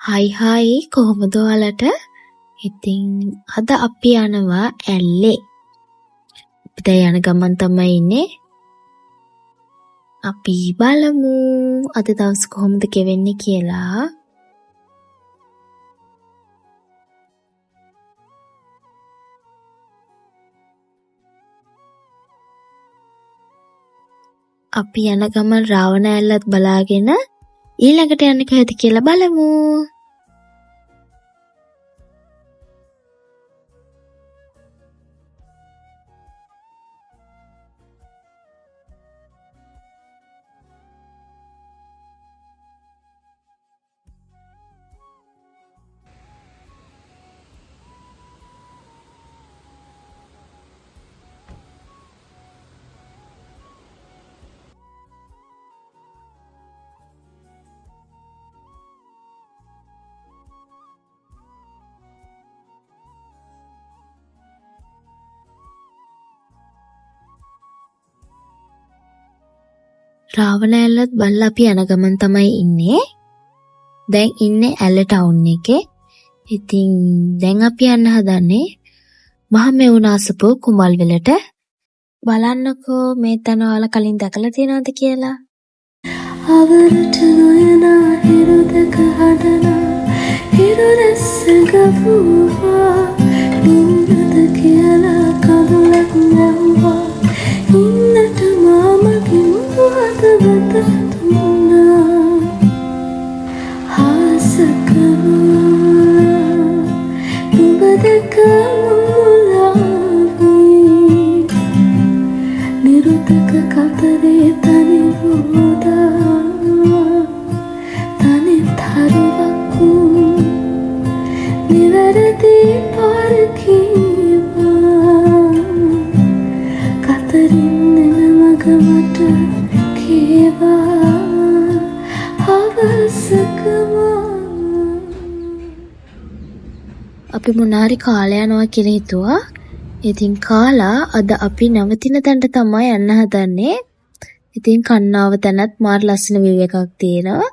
හයි කොහොමද ඔයාලට? ඉතින් අද අපි යනවා ඇල්ලේ. අපි දැන් යන ගමන් තමයි ඉන්නේ. අපි බලමු අද දවස් කොහොමද ගෙවෙන්නේ කියලා. අපි යන ගමන් රාවණ ඇල්ලත් බලාගෙන ඊළඟට යන්නේ කොහෙද කියලා බලමු. රාවණ ඇල්ලත් බලලා අපි යන ගමන් තමයි ඉන්නේ. දැන් ඉන්නේ ඇල්ල ටවුන් එකේ. ඉතින් දැන් අපි යන්න හදන්නේ මහමෙවුනාසපුව කුමල්වලට. බලන්නකෝ මේ තැන ඔයාලා කලින් දැකලා තියෙනවද කියලා. අවරට නොයනා හිරු දෙක හදනා හිරු රැස්ස ගවුවා ඉන්නද කියලා කඳුලක් නැව්වා ඉන්නට මාමකින් හදවත දුන්නා හාසකවා නුඹ දෙක මුලාවී නිරුතක කතරේ තනි වූදා තනි තරුවකු නිවැරදි පාරකීවා කතරින් එන මගමට කේවා හවසකවා. අපි මොනාරි කාලය යනවා කියලා හිතුවා. ඉතින් කාලා අද අපි නවතින තැනට තමයි යන්න හදන්නේ. ඉතින් කන්නාව තැනත් මාර ලස්සන view එකක් තියෙනවා.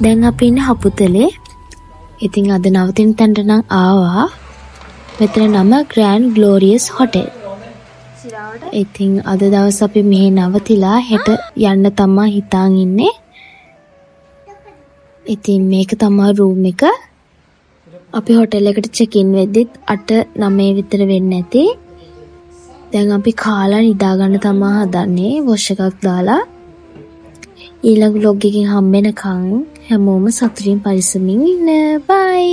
දැන් අපි ඉන්නේ හපුතලේ. ඉතින් අද නවතින තැනට නම් ආවා. මෙතන නම ග්‍රෑන්ඩ් ග්ලෝරියස් හොටෙල්. ඉතින් අද දවස් අපි මෙහි නවතිලා හෙට යන්න තමයි හිතාන් ඉන්නේ. ඉතින් මේක තමයි රූම් එක. අපි හොටෙල් එකට චෙක් ඉන් වෙද්දිත් 8-9 විතර වෙන්නේ නැති. දැන් අපි කාලා නිදා ගන්න තමයි හදන්නේ වොෂ් එකක් දාලා. ඊළඟ vlog එකකින් හම්බ වෙනකන් හැමෝම සතුටින් පරිස්සමින් ඉන්න. බයි.